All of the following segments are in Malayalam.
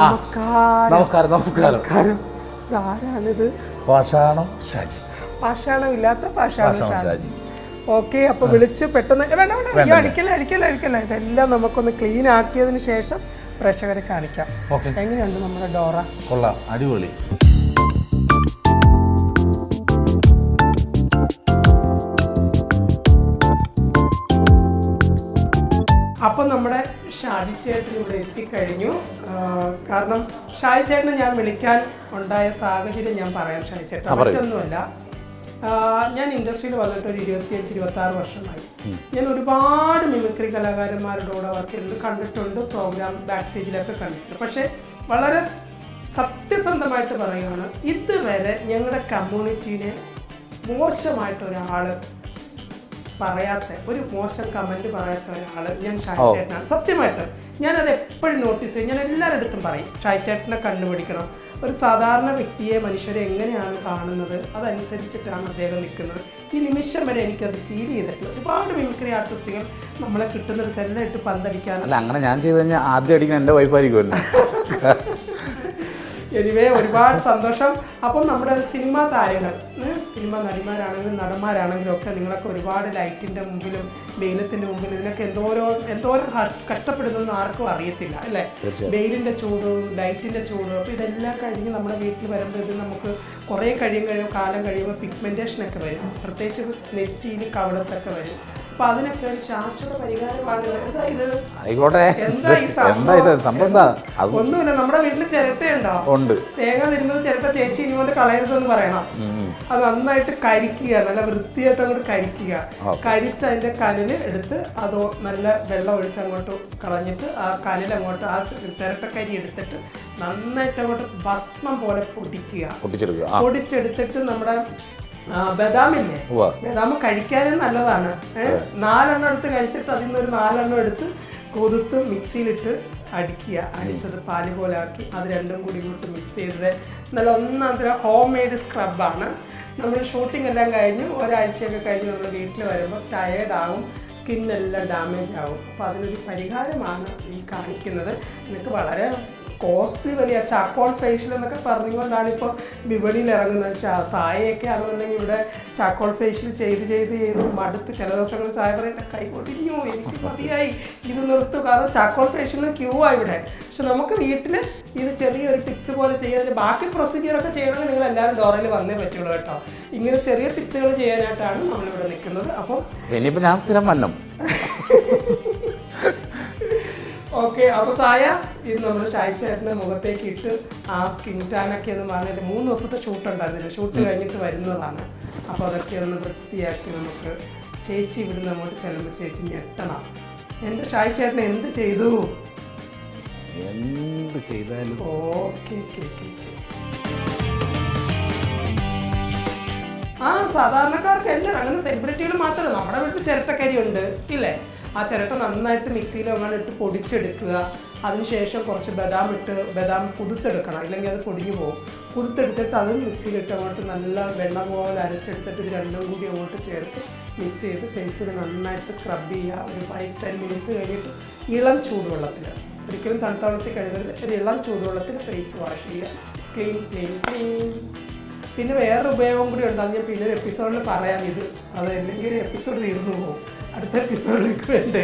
നമസ്കാരം. നമസ്കാരം. നമസ്കാരം. നമസ്കാരം. ആരാണിത്? പാഷാണം ഷാജി. പാഷാണമില്ലാത്ത പാഷാണം ഷാജി. ഓക്കെ, അപ്പൊ വിളിച്ച് പെട്ടെന്ന് അടിക്കല്ല. ഇതെല്ലാം നമുക്കൊന്ന് ക്ലീൻ ആക്കിയതിന് ശേഷം പ്രേക്ഷകരെ കാണിക്കാം. എങ്ങനെയുണ്ട് നമ്മുടെ ഡോറ? കൊള്ളാം, അടിപൊളി. അപ്പം നമ്മുടെ ഷാജി ചേട്ടൻ ഇവിടെ എത്തിക്കഴിഞ്ഞു. കാരണം ഷാജി ചേട്ടനെ ഞാൻ വിളിക്കാൻ ഉണ്ടായ സാഹചര്യം ഞാൻ പറയാം. ഷാജി ചേട്ടൻ മറ്റൊന്നുമല്ല, ഞാൻ ഇൻഡസ്ട്രിയിൽ വന്നിട്ട് ഒരു 25-26 വർഷമായി. ഞാൻ ഒരുപാട് മിമിക്രി കലാകാരന്മാരുടെ കൂടെ വർക്ക് ചെയ്തിട്ട് കണ്ടിട്ടുണ്ട്, പ്രോഗ്രാം ബാക്ക് സ്റ്റേജിലൊക്കെ കണ്ടിട്ടുണ്ട്. പക്ഷേ വളരെ സത്യസന്ധമായിട്ട് പറയുകയാണ്, ഇതുവരെ ഞങ്ങളുടെ കമ്മ്യൂണിറ്റീനെ മോശമായിട്ടൊരാൾ പറയാത്ത, ഒരു മോശം കമൻറ്റ് പറയാത്ത ഒരാൾ ഞാൻ ഷാജി ചേട്ടനാണ്. സത്യമായിട്ട് ഞാനത് എപ്പോഴും നോട്ടീസ് ചെയ്യും. ഞാൻ എല്ലാവരുടെ അടുത്തും പറയും, ഷാജി ചേട്ടനെ കണ്ടുപിടിക്കണം. ഒരു സാധാരണ വ്യക്തിയെ, മനുഷ്യരെ എങ്ങനെയാണ് കാണുന്നത് അതനുസരിച്ചിട്ടാണ് അദ്ദേഹം നിൽക്കുന്നത്. ഈ നിമിഷം വരെ എനിക്കത് ഫീൽ ചെയ്തിട്ടില്ല. ഒരുപാട് മിമിക്രി ആർട്ടിസ്റ്റുകൾ നമ്മളെ കിട്ടുന്നിടത്തെല്ലാം ഇട്ട് പന്തടിക്കാൻ. അല്ല, അങ്ങനെ ഞാൻ ചെയ്ത് കഴിഞ്ഞാൽ ആദ്യം അടിക്കാൻ എൻ്റെ വൈഫായിരിക്കുമല്ലോ. എനിവേ, ഒരുപാട് സന്തോഷം. അപ്പം നമ്മുടെ സിനിമാ താരങ്ങൾ, സിനിമ നടിമാരാണെങ്കിലും നടന്മാരാണെങ്കിലും ഒക്കെ നിങ്ങളൊക്കെ ഒരുപാട് ലൈറ്റിൻ്റെ മുമ്പിലും വെയിലത്തിൻ്റെ മുമ്പിലും ഇതിനൊക്കെ എന്തോരം കഷ്ടപ്പെടുന്നതെന്ന് ആർക്കും അറിയത്തില്ല അല്ലേ? വെയിലിൻ്റെ ചൂട്, ലൈറ്റിൻ്റെ ചൂട്. അപ്പോൾ ഇതെല്ലാം കഴിഞ്ഞ് നമ്മുടെ വീട്ടിൽ വരുമ്പോൾ ഇത് നമുക്ക് കുറേ കാലം കഴിയുമ്പോൾ പിഗ്മെൻറ്റേഷനൊക്കെ വരും. പ്രത്യേകിച്ച് നെറ്റിയിൽ കവളത്തൊക്കെ വരും. അപ്പൊ അതിനൊക്കെ ഒരു ശാശ്വത പരിഹാരമാണ്. ഒന്നുമില്ല, നമ്മുടെ വീട്ടിൽ ചിരട്ടയുണ്ടോ? തേങ്ങ തിരുമ്പത് ചിരട്ട ചേച്ചി ഇനി കൊണ്ട് കളയരുതെന്ന് പറയണം. അത് നന്നായിട്ട് കരിക്കുക, നല്ല വൃത്തിയായിട്ട് അങ്ങോട്ട് കരിക്കുക. കരിച്ച് അതിന്റെ കനല് എടുത്ത് അതോ നല്ല വെള്ളം ഒഴിച്ച് അങ്ങോട്ട് കളഞ്ഞിട്ട് ആ കനലങ്ങോട്ട്, ആ ചിരട്ടക്കരി എടുത്തിട്ട് നന്നായിട്ട് അങ്ങോട്ട് ഭസ്മം പോലെ പൊടിച്ചെടുത്തിട്ട് നമ്മുടെ ബദാമില്ലേ, ബദാം കഴിക്കാനും നല്ലതാണ്. 4 എണ്ണം എടുത്ത് കഴിച്ചിട്ട് അതിൽ നിന്നൊരു 4 എണ്ണം എടുത്ത് കൊതുത്ത് മിക്സിയിലിട്ട് അടിക്കുക. അടിച്ചത് പാല് പോലെ ആക്കി അത് രണ്ടും കൂടി ഇങ്ങോട്ട് മിക്സ് ചെയ്തത് നല്ല ഒന്നാന്തരം ഹോം മെയ്ഡ് സ്ക്രബാണ്. നമ്മൾ ഷൂട്ടിംഗ് എല്ലാം കഴിഞ്ഞ് ഒരാഴ്ചയൊക്കെ കഴിഞ്ഞ് നമ്മൾ വീട്ടിൽ വരുമ്പോൾ ടയേർഡാവും, സ്കിന്നെല്ലാം ഡാമേജ് ആവും. അപ്പോൾ അതിനൊരു പരിഹാരമാണ് ഈ കാണിക്കുന്നത്. നിങ്ങൾക്ക് വളരെ കോസ്റ്റ്ലി വലിയ ചാക്കോൾ ഫേഷ്യൽ എന്നൊക്കെ പറഞ്ഞുകൊണ്ടാണ് ഇപ്പോൾ വിപണിയിൽ ഇറങ്ങുന്നത്. സായയൊക്കെ ആണെന്നുണ്ടെങ്കിൽ ഇവിടെ ചാക്കോൾ ഫേഷ്യൽ ചെയ്ത് മടുത്ത് ചില ദിവസങ്ങൾ ചായ പറയുന്ന കൈ കൊണ്ടിരിഞ്ഞു, എനിക്ക് മതിയായി, ഇത് നിർത്തും. കാരണം ചാക്കോൾ ഫേഷ്യലിന് ക്യൂ ആയി ഇവിടെ. പക്ഷെ നമുക്ക് വീട്ടിൽ ഇത് ചെറിയൊരു ടിപ്സ് പോലെ ചെയ്യാൻ, ബാക്കി പ്രൊസീജിയറൊക്കെ ചെയ്യണമെങ്കിൽ നിങ്ങൾ എല്ലാവരും ഡോറയിൽ വന്നേ പറ്റുള്ളൂ കേട്ടോ. ഇങ്ങനെ ചെറിയ ടിപ്സുകൾ ചെയ്യാനായിട്ടാണ് നമ്മളിവിടെ നിൽക്കുന്നത്. അപ്പോൾ ഇനിയിപ്പോൾ ഞാൻ സ്ഥിരം വന്നം. ഓക്കെ, അപ്പോൾ സായ ഇത് നമ്മൾ ഷാജി ചേട്ടൻ്റെ മുഖത്തേക്ക് ഇട്ട് ആ സ്കിൻ ടാനൊക്കെ എന്ന് പറഞ്ഞിട്ട് 3 ദിവസത്തെ ഷൂട്ട് ഉണ്ടായിരുന്നില്ല, ഷൂട്ട് കഴിഞ്ഞിട്ട് വരുന്നതാണ്. അപ്പോൾ അതൊക്കെ ഒന്ന് വൃത്തിയാക്കി നമുക്ക് ചേച്ചി ഇവിടുന്ന് അങ്ങോട്ട് ചെല്ലുമ്പോൾ ചേച്ചി ഞെട്ടണം. എൻ്റെ ഷാജി ചേട്ടൻ എന്ത് ചെയ്തു? എന്ത് ചെയ്താലും ഓക്കെ. ആ സാധാരണക്കാർക്ക് എല്ലാം അങ്ങനെ സെലിബ്രിറ്റികൾ മാത്രമല്ല, നമ്മുടെ വീട്ടിൽ ചിരട്ടക്കരി ഉണ്ട് ഇല്ലേ? ആ ചിരട്ട നന്നായിട്ട് മിക്സിയിൽ അങ്ങനെ ഇട്ട് പൊടിച്ചെടുക്കുക. അതിനുശേഷം കുറച്ച് ബദാം കുതിർത്തെടുക്കണം, ഇല്ലെങ്കിൽ അത് പൊടിഞ്ഞു പോകും. കുതിർത്തെടുത്തിട്ട് അത് മിക്സിയിലിട്ട് അങ്ങോട്ട് നല്ല വെണ്ണ പോലെ അരച്ചെടുത്തിട്ട് ഇത് രണ്ടും കൂടി അങ്ങോട്ട് ചേർത്ത് മിക്സ് ചെയ്ത് ഫേസിൽ നന്നായിട്ട് സ്ക്രബ് ചെയ്യുക. ഒരു 5-10 മിനിറ്റ്സ് കഴിഞ്ഞിട്ട് ഇളം ചൂടുവെള്ളത്തിൽ, ഒരിക്കലും തണുത്ത വെള്ളത്തിൽ കഴുകരുത്, ഒരു ഇളം ചൂടുവെള്ളത്തിൽ ഫേസ് വാഷ് ചെയ്യുക. ക്ലീൻ. പിന്നെ വേറൊരു ഉപയോഗം കൂടി ഉണ്ട്, അത് ഞാൻ പിന്നെ ഒരു എപ്പിസോഡിൽ പറയാം. ഇത് അത് അല്ലെങ്കിൽ ഒരു എപ്പിസോഡ് തീർന്നു പോകും. അടുത്ത എപ്പിസോഡിലേക്ക് വേണ്ടേ.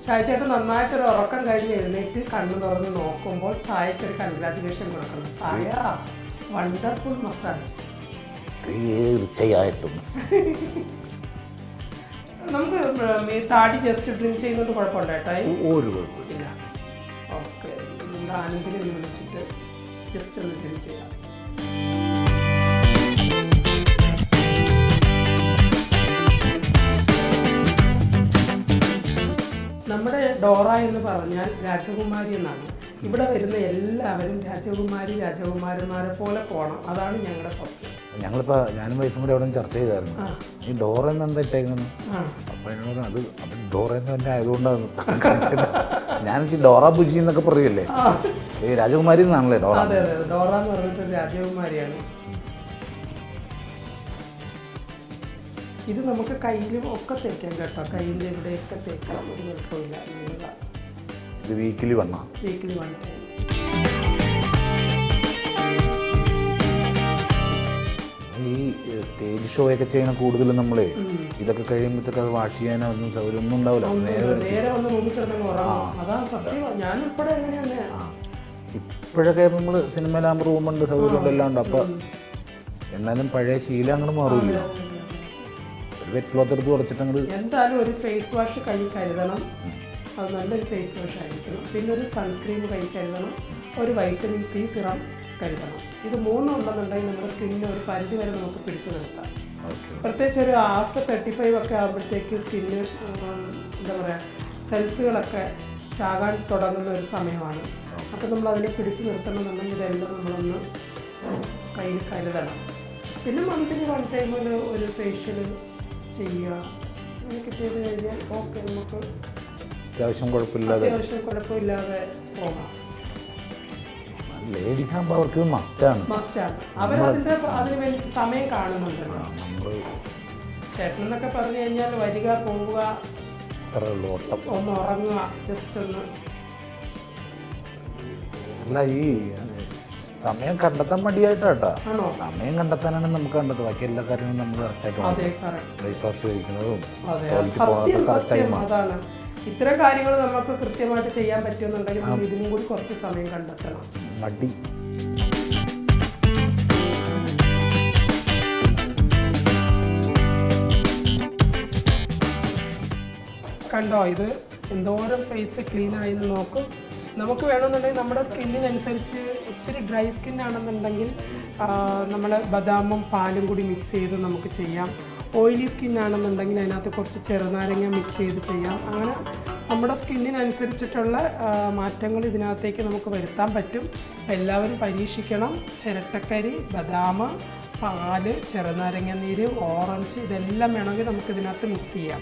ഷാജി ചേട്ടൻ നന്നായിട്ടൊരു ഉറക്കം കഴിഞ്ഞ് എഴുന്നേറ്റ് കണ്ണു തുറന്ന് നോക്കുമ്പോൾ സായക്കൊരു കൺഗ്രാജുലേഷൻ കൊടുക്കണം. സായ, വണ്ടർഫുൾ മസാജ്. തീർച്ചയായിട്ടും. നമുക്ക് താടി ജസ്റ്റ് ഡ്രിം ചെയ്യുന്നതുകൊണ്ട് കുഴപ്പമുണ്ടോ ഏട്ടായി? ഒരു കുഴപ്പമില്ല. ഓക്കെ, നമ്മുടെ ആനന്ദിനെ വിളിച്ചിട്ട് ജസ്റ്റ് ഒന്ന് ഡ്രിം ചെയ്യാം. നമ്മുടെ ഡോറ എന്ന് പറഞ്ഞാൽ രാജകുമാരി എന്നാണ്. ഇവിടെ വരുന്ന എല്ലാവരും രാജകുമാരന്മാരെ പോലെ പോകണം, അതാണ് ഞങ്ങളുടെ സ്വപ്നം. ഞങ്ങളിപ്പോൾ ഞാനും വൈഫും കൂടെ അവിടെ ചർച്ച ചെയ്തായിരുന്നു, ഈ ഡോറ എന്ന് എന്താ ഇട്ടേക്കുന്നത്. അപ്പോൾ എന്നോട് അത് ഡോറ എന്ന് തന്നെ ആയതുകൊണ്ടാണ് ഞാൻ ഡോറ ബുജി എന്നൊക്കെ പറയല്ലേ. ഈ രാജകുമാരി എന്നാണല്ലേ ഡോറ? അതെ അതെ, ഡോറ എന്ന് പറഞ്ഞിട്ട് രാജകുമാരിയാണ്. ഇത് നമുക്ക് കയ്യിലും ഒക്കെ തേക്കാം കേട്ടോ, കയ്യിൻ്റെ ഇവിടെയൊക്കെ തേക്കാം, ഒരു കുഴപ്പമില്ല, നല്ലതാണ്. ഇത് വീക്കിലി വണ്ണ. വീക്കിലി വണ്ണ. ഈ സ്റ്റേജ് ഷോ ഒക്കെ ചെയ്യണ കൂടുതലും നമ്മളെ ഇതൊക്കെ കഴിയുമ്പോഴത്തേക്ക് അത് വാഷ് ചെയ്യാനൊന്നും സൗകര്യമൊന്നും ഉണ്ടാവില്ല. നേരെ വന്ന് റൂമിൽ കിടന്നു ഉറങ്ങും. അതാ സത്യം, ഞാൻ ഉൾപ്പെടെ എങ്ങനെയാണ്. ഇപ്പോഴൊക്കെ നമ്മൾ സിനിമയിലാകുമ്പോൾ റൂമുണ്ട്, സൗകര്യമുണ്ട്, എല്ലാം ഉണ്ട്. അപ്പം എന്നാലും പഴയ ശീലം അങ്ങോട്ട് മാറില്ല. ഒരു വെറ്റ് ക്ലോത്ത് എടുത്ത് കുറച്ചിട്ട് അങ്ങോട്ട് എന്തായാലും ഒരു ഫേസ് വാഷ് കൈ കരുതണം, അത് നല്ലൊരു ഫേസ് വാഷ് ആയിരിക്കണം. പിന്നെ ഒരു സൺസ്ക്രീൻ കൈ കരുതണം, ഒരു വൈറ്റമിൻ സി സിറം കരുതണം. ഇത് മൂന്നും ഉണ്ടെന്നുണ്ടെങ്കിൽ നമ്മുടെ സ്കിന്നിന് ഒരു പരിധി വരെ നമുക്ക് പിടിച്ചു നിർത്താം. പ്രത്യേകിച്ച് ഒരു ആഫ്റ്റർ 35 ഒക്കെ ആകുമ്പോഴത്തേക്ക് സ്കിന്ന് എന്താ പറയുക, സെൽസുകളൊക്കെ ചാകാൻ തുടങ്ങുന്ന ഒരു സമയമാണ്. അപ്പോൾ നമ്മൾ അതിനെ പിടിച്ചു നിർത്തണമെന്നുണ്ടെങ്കിൽ ഇതെല്ലാം നമ്മളൊന്ന് കയ്യിൽ കരുതണം. പിന്നെ മന്തിന് 1 ടൈമിൽ ഒരു ഫേഷ്യൽ ചെയ്യുക, അങ്ങനെയൊക്കെ ചെയ്ത് കഴിഞ്ഞാൽ ഓക്കെ, നമുക്ക് അത്യാവശ്യം കുഴപ്പമില്ലാതെ പോകാം. ലേഡീസ് ആകുമ്പോൾ അവർക്ക് മസ്റ്റാണ്. അവരതിൻ്റെ അതിന് വേണ്ടി സമയം കാണുന്നുണ്ടല്ലോ. ചേട്ടനെന്നൊക്കെ പറഞ്ഞു കഴിഞ്ഞാൽ വരിക, പോവുക, ഒന്ന് ഉറങ്ങുക, ജസ്റ്റ് ഒന്ന്. അല്ല, ഈ സമയം കണ്ടെത്താൻ മടിയായിട്ടാ. സമയം കണ്ടെത്താനാണ് നമുക്ക് കണ്ടെത്തുക. ബാക്കി എല്ലാ കാര്യങ്ങളും നമ്മൾ കറക്റ്റായിട്ട് ബ്രേക്ക്ഫാസ്റ്റ് കഴിക്കുന്നതും അതാണ്. ഇത്തരം കാര്യങ്ങൾ നമുക്ക് കൃത്യമായിട്ട് ചെയ്യാൻ പറ്റുമെന്നുണ്ടെങ്കിൽ നമ്മൾ ഇതിനും കൂടി കുറച്ച് സമയം കണ്ടെത്തണം. മടി കണ്ടോ, ഇത് എന്തോരം ഫേസ് ക്ലീൻ ആയെന്ന് നോക്കും. നമുക്ക് വേണമെന്നുണ്ടെങ്കിൽ നമ്മുടെ സ്കിന്നിനനുസരിച്ച് ഒത്തിരി ഡ്രൈ സ്കിന്നാണെന്നുണ്ടെങ്കിൽ നമ്മൾ ബദാമും പാലും കൂടി മിക്സ് ചെയ്ത് നമുക്ക് ചെയ്യാം. ഓയിലി സ്കിന്നാണെന്നുണ്ടെങ്കിൽ അതിനകത്ത് കുറച്ച് ചെറുനാരങ്ങ മിക്സ് ചെയ്ത് ചെയ്യാം. അങ്ങനെ നമ്മുടെ സ്കിന്നിനനുസരിച്ചിട്ടുള്ള മാറ്റങ്ങൾ ഇതിനകത്തേക്ക് നമുക്ക് വരുത്താൻ പറ്റും. എല്ലാവരും പരീക്ഷിക്കണം. ചിരട്ടക്കരി, ബദാം, പാല്, ചെറുനാരങ്ങ നീര്, ഓറഞ്ച്, ഇതെല്ലാം വേണമെങ്കിൽ നമുക്ക് ഇതിനകത്ത് മിക്സ് ചെയ്യാം.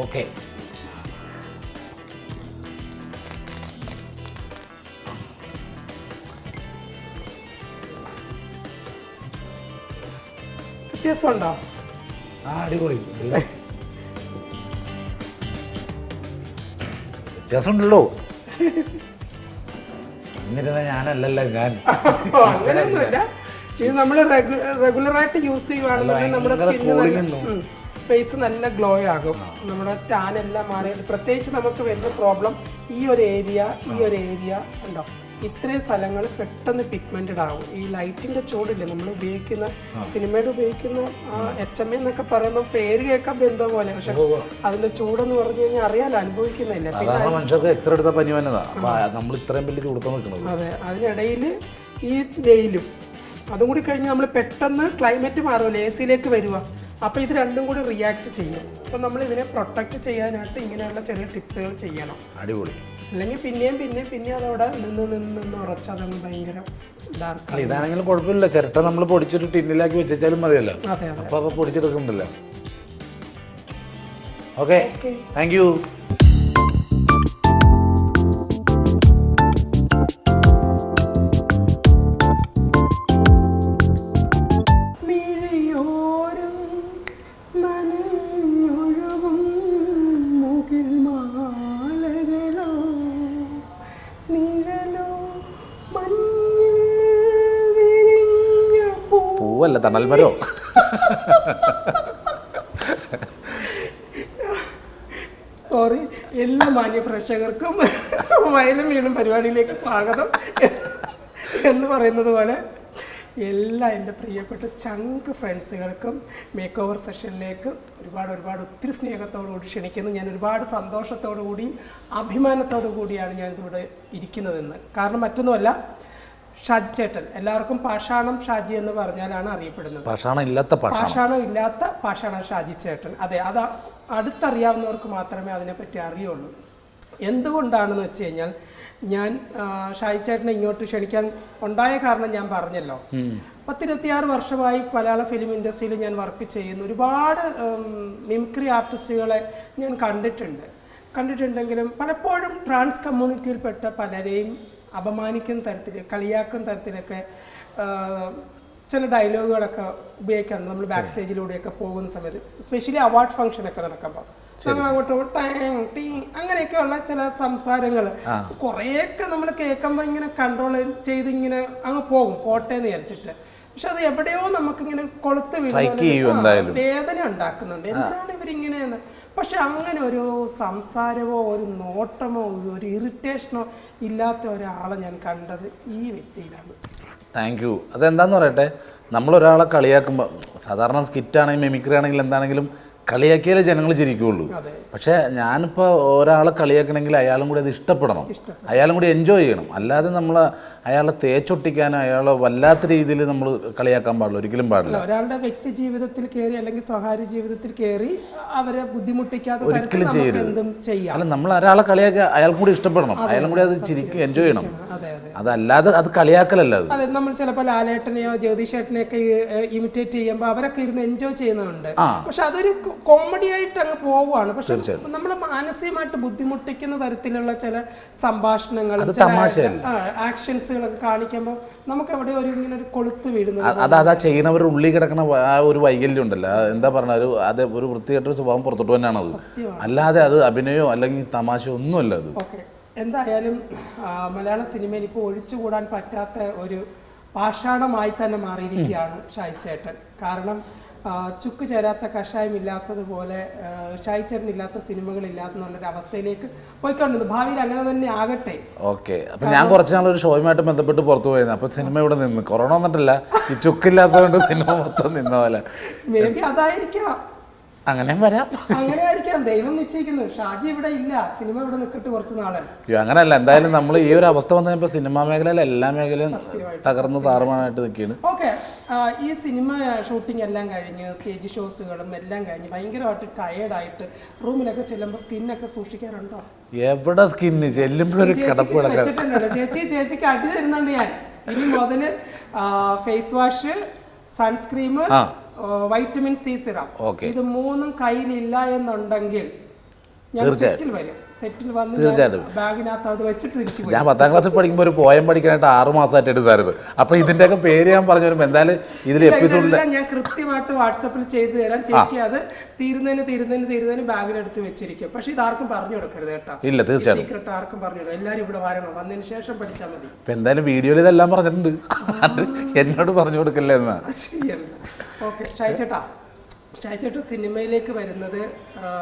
ഓക്കെ. വ്യത്യാസമുണ്ടോ? അടിപൊളി. വ്യത്യാസമുണ്ടല്ലോ. എന്നിരുന്ന ഞാനല്ലല്ലോ ഞാൻ. അങ്ങനെയൊന്നുമില്ല. ഇത് നമ്മൾ റെഗുലറായിട്ട് യൂസ് ചെയ്യുവാണെന്നുണ്ടെങ്കിൽ നമ്മുടെ സ്കിന്നിന് ഫേസ് നല്ല ഗ്ലോ ആകും. നമ്മുടെ ടാൻ എല്ലാം മാറിയത്. പ്രത്യേകിച്ച് നമുക്ക് വരുന്ന പ്രോബ്ലം ഈ ഒരു ഏരിയ ഉണ്ടോ, ഇത്രയും സ്ഥലങ്ങൾ പെട്ടെന്ന് പിഗ്മെന്റഡ് ആകും. ഈ ലൈറ്റിന്റെ ചൂടില്ലേ, നമ്മൾ ഉപയോഗിക്കുന്ന സിനിമയുടെ ഉപയോഗിക്കുന്ന HMA എന്നൊക്കെ പറയുമ്പോൾ പേര് കേൾക്കാൻ എന്തോ പോലെ, പക്ഷെ അതിന്റെ ചൂടെന്ന് പറഞ്ഞു കഴിഞ്ഞാൽ അറിയാലോ, അനുഭവിക്കുന്നില്ല. അതെ, അതിനിടയിൽ ഈ വെയിലും അതും കൂടി കഴിഞ്ഞ് നമ്മൾ പെട്ടെന്ന് ക്ലൈമറ്റ് മാറുമല്ലോ, AC-യിലേക്ക് വരിക. അപ്പോൾ ഇത് രണ്ടും കൂടി റിയാക്ട് ചെയ്യും. അപ്പോൾ നമ്മൾ ഇതിനെ പ്രൊട്ടക്റ്റ് ചെയ്യാനായിട്ട് ഇങ്ങനെയുള്ള ചെറിയ ടിപ്സുകൾ ചെയ്യണം. അടിപൊളി. അല്ലെങ്കിൽ പിന്നെയും അതവിടെ നിന്ന് ഉറച്ച് അതങ്ങ് ഭയങ്കര ഡാർക്ക്. ഇതാണെങ്കിലും കുഴപ്പമില്ല, ചിരട്ട നമ്മൾ പൊടിച്ചിട്ട് ടിന്നിലാക്കി വെച്ചാലും മതിയല്ലോ. അതെ അതെ, അപ്പോൾ പൊടിച്ചെടുക്കുന്നുണ്ടല്ലോ. Okay, thank you. പൂവല്ല, തണൽമരോ. സോറി, എല്ലാ മാന്യ പ്രേക്ഷകർക്കും വയലും വീണും പരിപാടിയിലേക്ക് സ്വാഗതം എന്ന് പറയുന്നത് പോലെ എല്ലാ എൻ്റെ പ്രിയപ്പെട്ട ചങ്ക് ഫ്രണ്ട്സുകൾക്കും മേക്ക് ഓവർ സെഷനിലേക്ക് ഒരുപാട് ഒത്തിരി സ്നേഹത്തോടുകൂടി ക്ഷണിക്കുന്നു. ഞാൻ ഒരുപാട് സന്തോഷത്തോടു കൂടിയും അഭിമാനത്തോടു കൂടിയാണ് ഞാനിതിവിടെ ഇരിക്കുന്നതെന്ന്. കാരണം മറ്റൊന്നുമല്ല, ഷാജി ചേട്ടൻ, എല്ലാവർക്കും പാഷാണം ഷാജി എന്ന് പറഞ്ഞാലാണ് അറിയപ്പെടുന്നത്. പാഷാണം ഇല്ലാത്ത പാഷാണം ഷാജി ചേട്ടൻ. അതെ, അത് അടുത്തറിയാവുന്നവർക്ക് മാത്രമേ അതിനെപ്പറ്റി അറിയുള്ളൂ. എന്തുകൊണ്ടാണെന്ന് വെച്ച് കഴിഞ്ഞാൽ, ഞാൻ ഷാജി ചേട്ടനെ ഇങ്ങോട്ട് ക്ഷണിക്കാൻ ഉണ്ടായ കാരണം ഞാൻ പറഞ്ഞല്ലോ. 26 വർഷമായി മലയാള ഫിലിം ഇൻഡസ്ട്രിയിൽ ഞാൻ വർക്ക് ചെയ്യുന്നു. ഒരുപാട് മിമിക്രി ആർട്ടിസ്റ്റുകളെ ഞാൻ കണ്ടിട്ടുണ്ടെങ്കിലും പലപ്പോഴും ട്രാൻസ് കമ്മ്യൂണിറ്റിയിൽപ്പെട്ട പലരെയും അപമാനിക്കുന്ന തരത്തിൽ, കളിയാക്കുന്ന തരത്തിലൊക്കെ ചില ഡയലോഗുകളൊക്കെ ഉപയോഗിക്കാറുണ്ട് നമ്മൾ ബാക്ക് സ്റ്റേജിലൂടെയൊക്കെ പോകുന്ന സമയത്ത്. എസ്പെഷ്യലി അവാർഡ് ഫംഗ്ഷനൊക്കെ നടക്കുമ്പോൾ അങ്ങനെയൊക്കെയുള്ള ചില സംസാരങ്ങൾ കുറേയൊക്കെ നമ്മൾ കേൾക്കുമ്പോൾ ഇങ്ങനെ കൺട്രോൾ ചെയ്ത് ഇങ്ങനെ അങ്ങ് പോട്ടെ എന്ന് വിചാരിച്ചിട്ട്. പക്ഷെ അത് എവിടെയോ നമുക്കിങ്ങനെ കൊളുത്ത് വേദന ഉണ്ടാക്കുന്നുണ്ട്. എന്തിനാണ് ഇവരിങ്ങനെയെന്ന്. പക്ഷെ അങ്ങനെ ഒരു സംസാരമോ ഒരു നോട്ടമോ ഒരു ഇറിറ്റേഷനോ ഇല്ലാത്ത ഒരാളെ ഞാൻ കണ്ടത് ഈ വ്യക്തിയിലാണ്. Thank you. അതെന്താന്ന് പറയട്ടെ, നമ്മളൊരാളെ കളിയാക്കുമ്പോൾ, സാധാരണ സ്കിറ്റാണെങ്കിലും മിമിക്രി ആണെങ്കിലും എന്താണെങ്കിലും കളിയാക്കിയാലേ ജനങ്ങൾ ചിരിക്കുകയുള്ളൂ. പക്ഷേ ഞാനിപ്പോൾ ഒരാളെ കളിയാക്കണമെങ്കിൽ അയാളും കൂടി അത് ഇഷ്ടപ്പെടണം, അയാളും കൂടി എൻജോയ് ചെയ്യണം. അല്ലാതെ നമ്മൾ അയാളെ തേച്ചൊട്ടിക്കാനോ അയാളെ വല്ലാത്ത രീതിയിൽ നമ്മൾ കളിയാക്കാൻ പാടില്ല, ഒരിക്കലും പാടില്ല. ഒരാളുടെ വ്യക്തി ജീവിതത്തിൽ കയറി അല്ലെങ്കിൽ സ്വകാര്യ ജീവിതത്തിൽ കയറി അവരെ ബുദ്ധിമുട്ടിക്കാതെ ഒരിക്കലും ചെയ്യരുത്. അല്ല, നമ്മൾ ഒരാളെ കളിയാക്കി അയാൾക്കും കൂടി ഇഷ്ടപ്പെടണം, അയാളും കൂടി അത് ചിരിക്കും, എൻജോയ് ചെയ്യണം. അതല്ലാതെ അത് കളിയാക്കലല്ല. അതെ, നമ്മൾ ചിലപ്പോൾ ലാലേട്ടനെയോ ജ്യോതിഷേട്ടനെയൊക്കെ ഇമിറ്റേറ്റ് ചെയ്യുമ്പോൾ അവരൊക്കെ ഇരുന്ന് എൻജോയ് ചെയ്യുന്നുണ്ട്. പക്ഷെ അതൊരു കോമഡി ആയിട്ട് അങ്ങ് പോവുകയാണ്. പക്ഷെ നമ്മൾ മാനസികമായിട്ട് ബുദ്ധിമുട്ടിക്കുന്ന തരത്തിലുള്ള ചില സംഭാഷണങ്ങൾ, ആക്ഷൻസുകളൊക്കെ കാണിക്കുമ്പോൾ നമുക്ക് എവിടെ ഒരു ഇങ്ങനെ ഒരു കൊളുത്ത് വീഴുന്നത്. അതാ ചെയ്യുന്നവർ ഉള്ളിൽ കിടക്കുന്ന ആ ഒരു വൈകല്യം ഉണ്ടല്ലോ, എന്താ പറഞ്ഞ അത് ഒരു വൃത്തികെട്ടൊരു സ്വഭാവം പുറത്തോട്ട് തന്നെയാണ് അത്. അല്ലാതെ അത് അഭിനയോ അല്ലെങ്കിൽ തമാശയോ ഒന്നുമല്ല അത്. ഓക്കെ, എന്തായാലും മലയാള സിനിമയിൽ ഇപ്പോൾ ഒഴിച്ചുകൂടാൻ പറ്റാത്ത ഒരു പാഷാണമായി തന്നെ മാറിയിരിക്കുകയാണ് ഷാജി ചേട്ടൻ. കാരണം ചുക്ക് ചേരാത്ത കഷായം ഇല്ലാത്തതുപോലെ ഷാജി ചേട്ടൻ ഇല്ലാത്ത സിനിമകളില്ലാത്തെന്നുള്ളൊരു അവസ്ഥയിലേക്ക് പോയിക്കൊണ്ടിരുന്നു. ഭാവിയിൽ അങ്ങനെ തന്നെ ആകട്ടെ. ഓക്കെ, അപ്പം ഞാൻ കുറച്ച് നാളൊരു ഷോയുമായിട്ട് ബന്ധപ്പെട്ട് പുറത്തു പോയിരുന്നു. അപ്പം സിനിമ ഇവിടെ നിന്ന് കൊറോണ വന്നിട്ടില്ല, ഈ ചുക്കില്ലാത്തതുകൊണ്ട് സിനിമ മൊത്തം നിന്ന പോലെ. മേ ബി അതായിരിക്കാം, അങ്ങനെയും വരാം, അങ്ങനെ ആയിരിക്കാം. ദൈവം നിശ്ചയിക്കുന്നു. ഷാജി ഇവിടെ ഇല്ല, സിനിമ ഇവിടെ നിൽക്കട്ടെ കുറച്ച് നാളെ. അങ്ങനെയല്ല, എന്തായാലും നമ്മൾ ഈ ഒരു അവസ്ഥ വന്നപ്പോൾ സിനിമാ മേഖലയിൽ എല്ലാ മേഖലയും തകർന്ന് താറുമാറായിട്ട് നിൽക്കുകയാണ്. ഓക്കെ, ഈ സിനിമ ഷൂട്ടിംഗ് എല്ലാം കഴിഞ്ഞ് സ്റ്റേജ് ഷോസുകളും എല്ലാം കഴിഞ്ഞ് ഭയങ്കരമായിട്ട് ടയേർഡായിട്ട് റൂമിലൊക്കെ ചെല്ലുമ്പോൾ സ്കിന്നൊക്കെ സൂക്ഷിക്കാറുണ്ടോ? എവിടെ സ്കിന്ന് ചെല്ലുമ്പോഴൊരു കിടപ്പ് ചേച്ചിക്ക് അടി തരുന്നുണ്ട് ഞാൻ. ഇനി മുതല് face wash, sunscreen, vitamin C serum, ഇത് 3 കയ്യിലില്ല എന്നുണ്ടെങ്കിൽ ഞാൻ സെറ്റിൽ വരും. സെറ്റിൽ വന്ന് ബാഗിനകത്ത് അത് വെച്ചിട്ട് തിരിച്ചു പോയി. ഞാൻ 10ാം ക്ലാസ്സിൽ പഠിക്കുമ്പോൾ ഒരു പോയം പഠിക്കാനായിട്ട് 6 മാസമായിട്ട് എടുത്തായിരുന്നു. അപ്പൊ ഇതിന്റെയൊക്കെ പേര് ഞാൻ പറഞ്ഞു വരുമ്പോൾ എന്തായാലും ഇതിൽ എപ്പിസോഡിൽ ഞാൻ കൃത്യമായിട്ട് വാട്സപ്പിൽ ചെയ്തു തരാം. ചേച്ചി അത് തീരുന്നതിന് ബാഗിലെടുത്ത് വെച്ചിരിക്കും. പക്ഷെ ഇത് ആർക്കും പറഞ്ഞു കൊടുക്കരുത് കേട്ടോ. ഇല്ല, തീർച്ചയായിട്ടും സീക്രട്ട് ആർക്കും പറഞ്ഞു കൊടുക്കും. എല്ലാവരും ഇവിടെ വരണം, വന്നതിന് ശേഷം പഠിച്ചാൽ മതി. ഇപ്പൊ എന്തായാലും വീഡിയോയിൽ ഇതെല്ലാം പറഞ്ഞിട്ടുണ്ട്, എന്നോട് പറഞ്ഞു കൊടുക്കല്ലേ എന്നാ. ഓക്കെ, ഷാജി ചേട്ടാ സിനിമയിലേക്ക് വരുന്നത്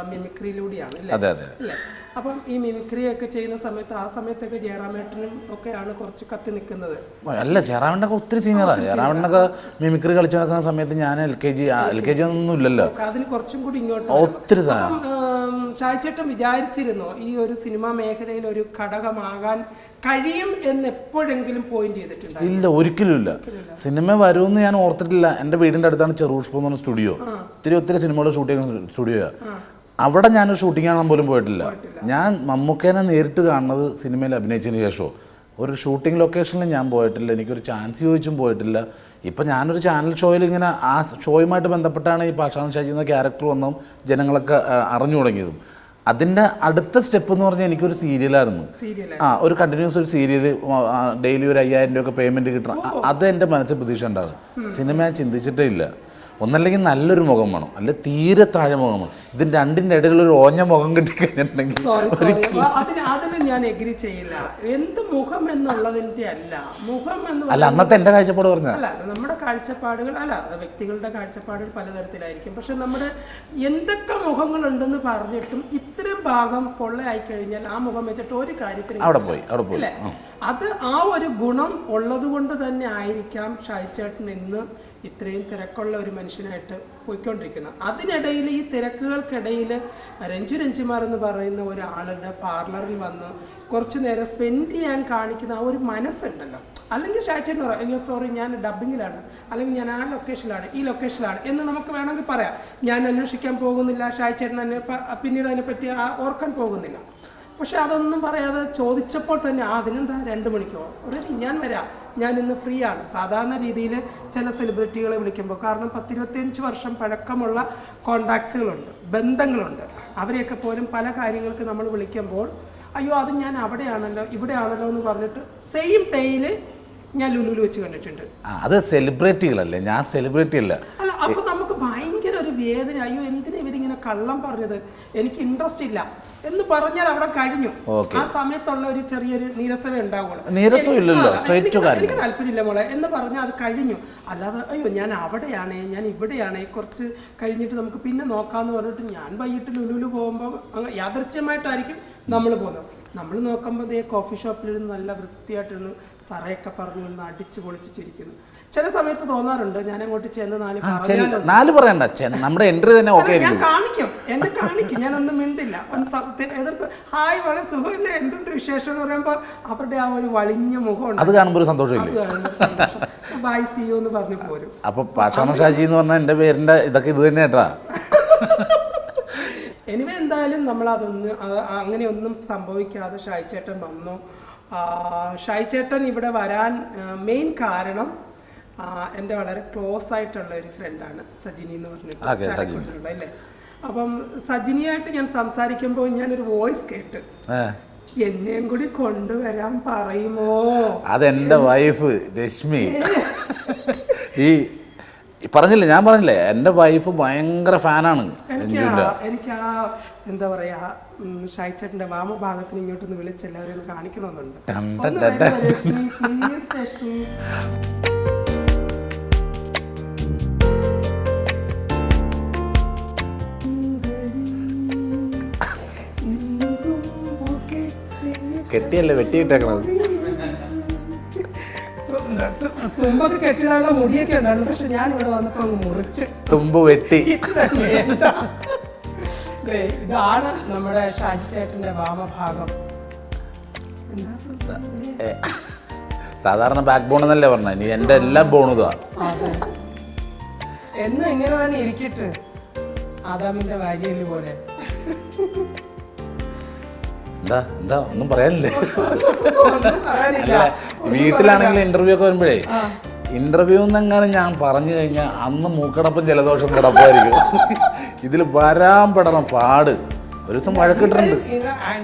മിമിക്രിയിലൂടെയാണ് അല്ലേ? അപ്പം ഈ മിമിക്രി ഒക്കെ ചെയ്യുന്ന സമയത്ത് ആ സമയത്തൊക്കെ ജയറാമേട്ടനും ഒക്കെയാണ് കുറച്ച് കത്തി നിൽക്കുന്നത്. അല്ല, ജയറാമേട്ടനൊക്കെ ഒത്തിരി സീനിയറാണ്. ജയറാമേട്ടനൊക്കെ മിമിക്രി കളിച്ചു നടക്കുന്ന സമയത്ത് ഞാൻ എൽ കെ ജി ഒന്നും ഇല്ലല്ലോ. അതിന് കുറച്ചും കൂടി ഇങ്ങോട്ട് ഒത്തിരി. ഷാജി ചേട്ടൻ വിചാരിച്ചിരുന്നോ ഈ ഒരു സിനിമാ മേഖലയിൽ ഒരു ഘടകമാകാൻ കഴിയും എന്ന് എപ്പോഴെങ്കിലും പോയിന്റ് ചെയ്തിട്ടുണ്ട്? ഇല്ല, ഒരിക്കലും ഇല്ല. സിനിമ വരുമെന്ന് ഞാൻ ഓർത്തിട്ടില്ല. എൻ്റെ വീടിൻ്റെ അടുത്താണ് ചെറുപുഷ്പം എന്ന് പറഞ്ഞ സ്റ്റുഡിയോ. ഒത്തിരി സിനിമകളുടെ ഷൂട്ട് ചെയ്യുന്ന സ്റ്റുഡിയോയാണ്. അവിടെ ഞാനൊരു ഷൂട്ടിംഗ് കാണാൻ പോലും പോയിട്ടില്ല. ഞാൻ മമ്മൂക്കേനെ നേരിട്ട് കാണുന്നത് സിനിമയിൽ അഭിനയിച്ചതിന് ശേഷമോ. ഒരു ഷൂട്ടിംഗ് ലൊക്കേഷനിൽ ഞാൻ പോയിട്ടില്ല, എനിക്കൊരു ചാൻസ് ചോദിച്ചും പോയിട്ടില്ല. ഇപ്പം ഞാനൊരു ചാനൽ ഷോയിൽ ഇങ്ങനെ ആ ഷോയുമായിട്ട് ബന്ധപ്പെട്ടാണ് ഈ പാഷാണം ഷാജി എന്ന ക്യാരക്ടർ വന്നതും ജനങ്ങളൊക്കെ അറിഞ്ഞു തുടങ്ങിയതും. അതിൻ്റെ അടുത്ത സ്റ്റെപ്പ് എന്ന് പറഞ്ഞാൽ എനിക്കൊരു സീരിയലായിരുന്നു. ഒരു കണ്ടിന്യൂസ് ഒരു സീരിയൽ ഡെയിലി ഒരു 5000 രൂപ പേയ്മെൻറ്റ് കിട്ടണം. അത് എൻ്റെ മനസ്സിൽ പ്രതീക്ഷ ഉണ്ടാകും. സിനിമ ഞാൻ ചിന്തിച്ചിട്ടേ ഇല്ല. ഒന്നല്ലെങ്കിൽ നല്ലൊരു മുഖം വേണം, അല്ലെ തീരെ താഴെ മുഖം വേണം. ഇതിൻ്റെ രണ്ടിൻ്റെ ഇടയിലൊരു ഓഞ്ഞ മുഖം കിട്ടിക്കഴിഞ്ഞിട്ടുണ്ടെങ്കിൽ ഞാൻ എഗ്രി ചെയ്യില്ല. എന്ത് മുഖം എന്നുള്ളതിന്റെ അല്ല, മുഖം എന്ന് അല്ല അന്നത്തെ എന്റെ കാഴ്ചപ്പാട് പറഞ്ഞ അല്ല, നമ്മുടെ കാഴ്ചപ്പാടുകൾ അല്ല, വ്യക്തികളുടെ കാഴ്ചപ്പാടുകൾ പലതരത്തിലായിരിക്കും. പക്ഷെ നമ്മുടെ എന്തൊക്കെ മുഖങ്ങളുണ്ടെന്ന് പറഞ്ഞിട്ടും ഇത്രയും ഭാഗം പൊള്ളയായി കഴിഞ്ഞാൽ ആ മുഖം വെച്ചിട്ട് ഒരു കാര്യത്തിന് അവിടെ പോയി അല്ലേ? അത് ആ ഒരു ഗുണം ഉള്ളത് കൊണ്ട് തന്നെ ആയിരിക്കാം ഷാജിച്ചേട്ടൻ ഇന്ന് ഇത്രയും തിരക്കുള്ള ഒരു മനുഷ്യനായിട്ട് പോയിക്കൊണ്ടിരിക്കുന്നത്. അതിനിടയിൽ ഈ തിരക്കുകൾക്കിടയിൽ രഞ്ജുമാർ എന്ന് പറയുന്ന ഒരാളുടെ പാർലറിൽ വന്ന് കുറച്ച് നേരം സ്പെൻഡ് ചെയ്യാൻ കാണിക്കുന്ന ആ ഒരു മനസ്സുണ്ടല്ലോ. അല്ലെങ്കിൽ ഷാജിച്ചേട്ടൻ പറയാം, അയ്യോ സോറി ഞാൻ ഡബ്ബിങ്ങിലാണ്, അല്ലെങ്കിൽ ഞാൻ ആ ലൊക്കേഷനിലാണ്, ഈ ലൊക്കേഷനിലാണ് എന്ന് നമുക്ക് വേണമെങ്കിൽ പറയാം. ഞാൻ അന്വേഷിക്കാൻ പോകുന്നില്ല, ഷാജിച്ചേട്ടൻ തന്നെ പിന്നീട് അതിനെപ്പറ്റി ഓർക്കാൻ പോകുന്നില്ല. പക്ഷെ അതൊന്നും പറയാതെ ചോദിച്ചപ്പോൾ തന്നെ അതിനെന്താ 2 മണിക്കോ ഓൾറെഡി ഞാൻ വരാം, ഞാൻ ഇന്ന് ഫ്രീ ആണ്. സാധാരണ രീതിയിൽ ചില സെലിബ്രിറ്റികളെ വിളിക്കുമ്പോൾ, കാരണം 10-25 വർഷം പഴക്കമുള്ള കോണ്ടാക്ട്സുകളുണ്ട്, ബന്ധങ്ങളുണ്ട്, അവരെയൊക്കെ പോലും പല കാര്യങ്ങൾക്ക് നമ്മൾ വിളിക്കുമ്പോൾ അയ്യോ അത് ഞാൻ അവിടെയാണല്ലോ ഇവിടെയാണല്ലോ എന്ന് പറഞ്ഞിട്ട് സെയിം ഡേയിൽ ഞാൻ ലുലുവിൽ വെച്ച് കണ്ടിട്ടുണ്ട്. അത് സെലിബ്രിറ്റികളല്ലേ, ഞാൻ സെലിബ്രിറ്റി അല്ല. അല്ല, അപ്പൊ നമുക്ക് ഭയങ്കര ഒരു വേദന, അയ്യോ എന്തിനാ ഇവരിങ്ങനെ കള്ളം പറഞ്ഞത്, എനിക്ക് ഇൻട്രസ്റ്റ് ഇല്ല എന്ന് പറഞ്ഞാൽ അവിടെ കഴിഞ്ഞു. ആ സമയത്തുള്ള ഒരു ചെറിയൊരു നീരസമേ ഉണ്ടാവുള്ളൂ. എനിക്ക് താല്പര്യമില്ല മോളെ എന്ന് പറഞ്ഞാൽ അത് കഴിഞ്ഞു. അല്ലാതെ അയ്യോ ഞാൻ അവിടെയാണേ ഞാൻ ഇവിടെയാണേ കുറച്ച് കഴിഞ്ഞിട്ട് നമുക്ക് പിന്നെ നോക്കാന്ന് പറഞ്ഞിട്ട് ഞാൻ വൈകിട്ട് ലുലുവിൽ പോകുമ്പോൾ യാദൃച്ഛ്യമായിട്ടായിരിക്കും നമ്മൾ പോകുന്നത്. നമ്മൾ നോക്കുമ്പോൾ ദേ കോഫി ഷോപ്പിലിരുന്ന് നല്ല വൃത്തിയായിട്ടിരുന്ന് സറയൊക്കെ പറഞ്ഞു നിന്ന് അടിച്ചു പൊളിച്ച് ചിരിക്കുന്നു. ചില സമയത്ത് തോന്നാറുണ്ട് ഞാൻ അങ്ങോട്ട് ചെന്ന് 4 പറയണ്ട, നമ്മുടെ എൻട്രി തന്നെ ഞാൻ കാണിക്കും, എന്നെ കാണിക്കും, ഞാനൊന്നും മിണ്ടില്ല, എതിർത്ത് ഹായ് വളരെ സുഖമില്ല എന്തുണ്ട് വിശേഷം എന്ന് പറയുമ്പോൾ അവരുടെ ആ ഒരു വളിഞ്ഞ മുഖം അത് കാണുമ്പോൾ ഒരു സന്തോഷമില്ലേ, ബൈ സി യു എന്ന് പറഞ്ഞു പോരും. അപ്പൊ പാഷാണ ഷാജി എന്ന് പറഞ്ഞാൽ എന്റെ പേരിന്റെ ഇതൊക്കെ ഇത് തന്നെ കേട്ടാ. എനിവേ എന്തായാലും അങ്ങനെയൊന്നും സംഭവിക്കാതെ ഷാജിച്ചേട്ടൻ വന്നു. ഷാജിച്ചേട്ടൻ ഇവിടെ വരാൻ മെയിൻ കാരണം എൻ്റെ വളരെ ക്ലോസ് ആയിട്ടുള്ള ഒരു ഫ്രണ്ടാണ് സജിനി എന്ന് പറഞ്ഞിട്ട് അല്ലേ. അപ്പം സജിനിയായിട്ട് ഞാൻ സംസാരിക്കുമ്പോൾ ഞാനൊരു വോയിസ് കേട്ട്, എന്നെയും കൂടി കൊണ്ടുവരാൻ പറയുമോ. അതെന്റെ വൈഫ് രശ്മി. ഈ പറഞ്ഞില്ലേ, ഞാൻ പറഞ്ഞില്ലേ എൻ്റെ വൈഫ് ഭയങ്കര ഫാനാണ്. എനിക്ക് ആ എന്താ പറയാ ഷാജിച്ചേട്ടന്റെ വാമഭാഗത്തിന് ഇങ്ങോട്ടൊന്ന് വിളിച്ച് എല്ലാവരും ഒന്ന് കാണിക്കണമെന്നുണ്ട്. കെട്ടിയല്ലേ വെട്ടിയിട്ടേക്കണത്. തുമ്പൊക്കെ കെട്ടിടാനുള്ള മുടിയൊക്കെ ഉണ്ടായിരുന്നു, പക്ഷെ ഞാൻ ഇവിടെ വന്നപ്പോ അങ്ങ് മുറിച്ച് തുമ്പ് വെട്ടി. ഇതാണ് നമ്മുടെ ഷാജിച്ചേട്ടന്റെ വാമഭാഗം. സാധാരണ ബാക്ക് ബോൺ എന്നല്ലേ പറഞ്ഞ, നീ എന്റെ എല്ലാ ബോണുക എന്നും ഇങ്ങനെ തന്നെ ഇരിക്കട്ടെ, ആദാമിന്റെ ഭാര്യയില് പോലെ. എന്താ ഒന്നും പറയാനില്ലേ? വീട്ടിലാണെങ്കിൽ ഇന്റർവ്യൂ ഒക്കെ വരുമ്പോഴേ, ഇന്റർവ്യൂ എന്നെങ്ങാനും ഞാൻ പറഞ്ഞു കഴിഞ്ഞാൽ അന്ന് മൂക്കടപ്പം ജലദോഷം കിടപ്പായിരിക്കും. ഇതിൽ വരാൻ പെടണം പാട്. ഒരു ദിവസം വഴക്കിട്ടുണ്ട്.